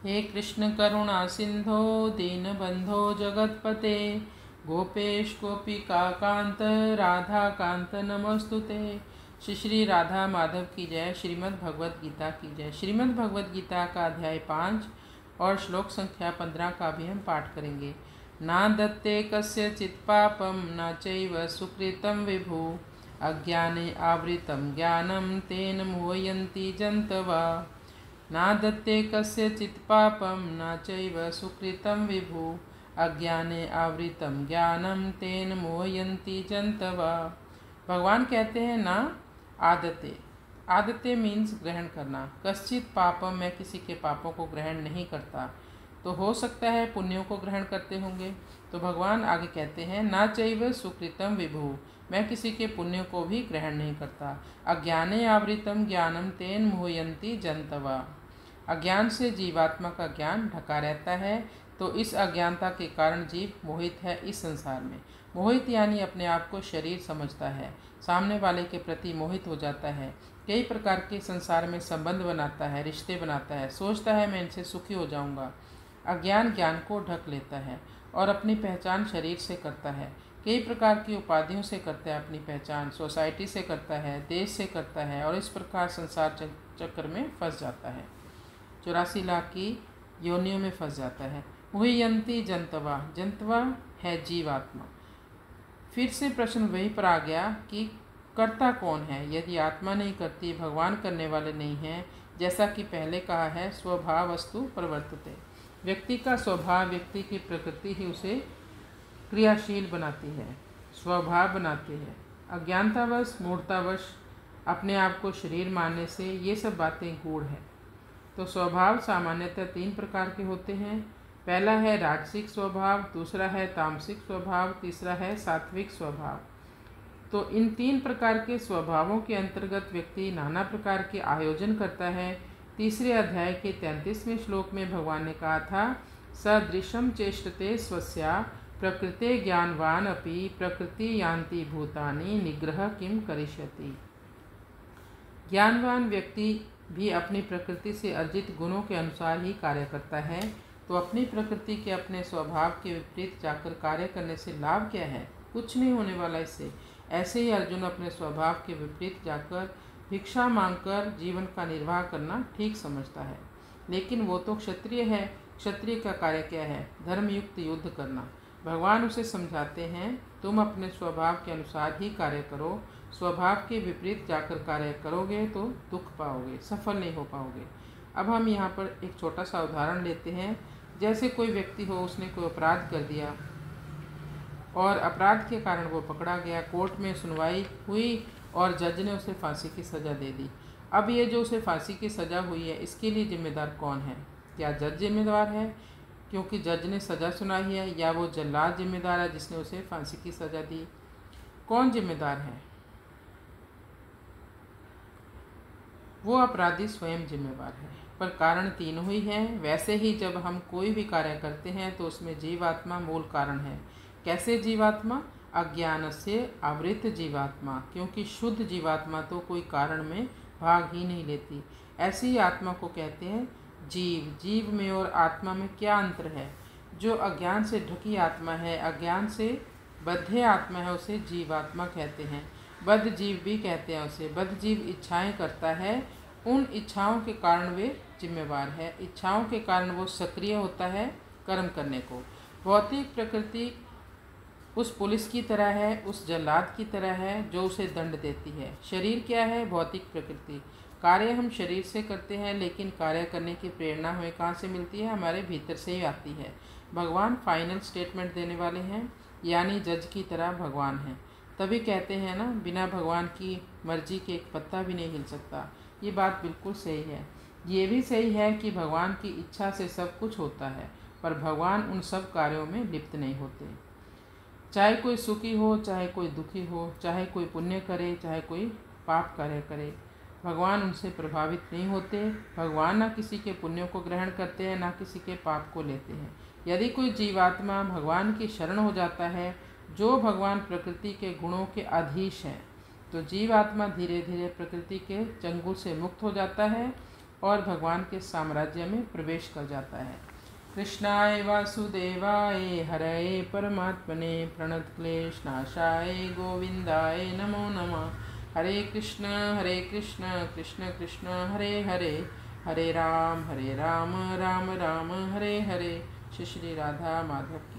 हे कृष्ण करुणा सिंधो दीनबंधो जगतपते गोपेश गोपिका कांत राधा कांत नमस्तुते। श्री श्री राधा माधव की जय। श्रीमद् भगवद गीता की जय। श्रीमद् भगवद गीता का अध्याय 5 और श्लोक संख्या 15 का भी हम पाठ करेंगे। ना दत्ते कस्यचित् पापं न चैव सुकृतं विभु अज्ञाने आवृतं ज्ञानं तेन मोहयन्ति जन्तवः। ना दत्ते कस्यचित् पापं न चैव सुकृतं विभु अज्ञाने आवृतं ज्ञानं तेन मोहयन्ति जन्तवः। भगवान कहते हैं ना आदते, आदते मीन्स ग्रहण करना। कश्चित पापम, मैं किसी के पापों को ग्रहण नहीं करता। तो हो सकता है पुण्यों को ग्रहण करते होंगे। तो भगवान आगे कहते हैं ना चैव सुकृतम विभु, मैं किसी के पुण्यों को भी ग्रहण नहीं करता। अज्ञाने आवृतम ज्ञानम तेन मोहयन्ति जन्तवः। अज्ञान से जीवात्मा का ज्ञान ढका रहता है, तो इस अज्ञानता के कारण जीव मोहित है इस संसार में। मोहित यानी अपने आप को शरीर समझता है, सामने वाले के प्रति मोहित हो जाता है, कई प्रकार के संसार में संबंध बनाता है, रिश्ते बनाता है, सोचता है मैं इनसे सुखी हो जाऊंगा। अज्ञान ज्ञान को ढक लेता है और अपनी पहचान शरीर से करता है, कई प्रकार की उपाधियों से करता है अपनी पहचान, सोसाइटी से करता है, देश से करता है और इस प्रकार संसार चक्र में फंस जाता है, 84 लाख की योनियों में फंस जाता है। मोहयन्ति जन्तवः, जन्तवा है जीवात्मा। फिर से प्रश्न वहीं पर आ गया कि कर्ता कौन है। यदि आत्मा नहीं करती, भगवान करने वाले नहीं हैं, जैसा कि पहले कहा है स्वभाव वस्तु प्रवर्तते। व्यक्ति का स्वभाव, व्यक्ति की प्रकृति ही उसे क्रियाशील बनाती है, स्वभाव बनाती है। अज्ञानतावश, मूढ़तावश अपने आप को शरीर मानने से ये सब बातें गूढ़ है। तो स्वभाव सामान्यतः 3 प्रकार के होते हैं। पहला है राजसिक स्वभाव, दूसरा है तामसिक स्वभाव, तीसरा है सात्विक स्वभाव। तो इन 3 प्रकार के स्वभावों के अंतर्गत व्यक्ति नाना प्रकार के आयोजन करता है। तीसरे अध्याय के 33वें श्लोक में भगवान ने कहा था सदृशम चेष्टते स्वस्या प्रकृते ज्ञानवान अपि प्रकृति यान्ति भूतानि निग्रह किम करिष्यति। ज्ञानवान व्यक्ति भी अपनी प्रकृति से अर्जित गुणों के अनुसार ही कार्य करता है। तो अपनी प्रकृति के, अपने स्वभाव के विपरीत जाकर कार्य करने से लाभ क्या है? कुछ नहीं होने वाला इससे। ऐसे ही अर्जुन अपने स्वभाव के विपरीत जाकर भिक्षा मांगकर जीवन का निर्वाह करना ठीक समझता है, लेकिन वो तो क्षत्रिय है। क्षत्रिय का कार्य क्या है? धर्मयुक्त युद्ध करना। भगवान उसे समझाते हैं तुम अपने स्वभाव के अनुसार ही कार्य करो, स्वभाव के विपरीत जाकर कार्य करोगे तो दुख पाओगे, सफल नहीं हो पाओगे। अब हम यहाँ पर एक छोटा सा उदाहरण लेते हैं। जैसे कोई व्यक्ति हो, उसने कोई अपराध कर दिया और अपराध के कारण वो पकड़ा गया, कोर्ट में सुनवाई हुई और जज ने उसे फांसी की सज़ा दे दी। अब ये जो उसे फांसी की सज़ा हुई है, इसके लिए जिम्मेदार कौन है? क्या जज जिम्मेदार है क्योंकि जज ने सज़ा सुनाई है, या वो जल्लाद जिम्मेदार है जिसने उसे फांसी की सज़ा दी? कौन जिम्मेदार है? वो अपराधी स्वयं जिम्मेवार है, पर कारण तीनों ही हैं। वैसे ही जब हम कोई भी कार्य करते हैं तो उसमें जीवात्मा मूल कारण है। कैसे जीवात्मा? अज्ञान से आवृत जीवात्मा, क्योंकि शुद्ध जीवात्मा तो कोई कारण में भाग ही नहीं लेती। ऐसी ही आत्मा को कहते हैं जीव। जीव में और आत्मा में क्या अंतर है? जो अज्ञान से ढकी आत्मा है, अज्ञान से बद्ध आत्मा है, उसे जीवात्मा कहते हैं। बद्ध जीव भी कहते हैं उसे। बद्ध जीव इच्छाएं करता है, उन इच्छाओं के कारण वे जिम्मेवार है। इच्छाओं के कारण वो सक्रिय होता है कर्म करने को। भौतिक प्रकृति उस पुलिस की तरह है, उस जल्लाद की तरह है जो उसे दंड देती है। शरीर क्या है? भौतिक प्रकृति। कार्य हम शरीर से करते हैं, लेकिन कार्य करने की प्रेरणा हमें कहाँ से मिलती है? हमारे भीतर से ही आती है। भगवान फाइनल स्टेटमेंट देने वाले हैं, यानी जज की तरह भगवान हैं। तभी कहते हैं ना, बिना भगवान की मर्जी के एक पत्ता भी नहीं हिल सकता। ये बात बिल्कुल सही है। ये भी सही है कि भगवान की इच्छा से सब कुछ होता है, पर भगवान उन सब कार्यों में लिप्त नहीं होते। चाहे कोई सुखी हो, चाहे कोई दुखी हो, चाहे कोई पुण्य करे, चाहे कोई पाप कार्य करे, भगवान उनसे प्रभावित नहीं होते। भगवान ना किसी के पुण्यों को ग्रहण करते हैं, ना किसी के पाप को लेते हैं। यदि कोई जीवात्मा भगवान की शरण हो जाता है, जो भगवान प्रकृति के गुणों के अधीश हैं, तो जीवात्मा धीरे धीरे प्रकृति के चंगुल से मुक्त हो जाता है और भगवान के साम्राज्य में प्रवेश कर जाता है। कृष्णाय वासुदेवाय हरये परमात्मने प्रणतक्लेशनाशाय गोविंदाय नमो नमः। हरे कृष्ण कृष्ण कृष्ण हरे हरे, हरे राम राम राम हरे हरे। श्री श्री राधा माधव की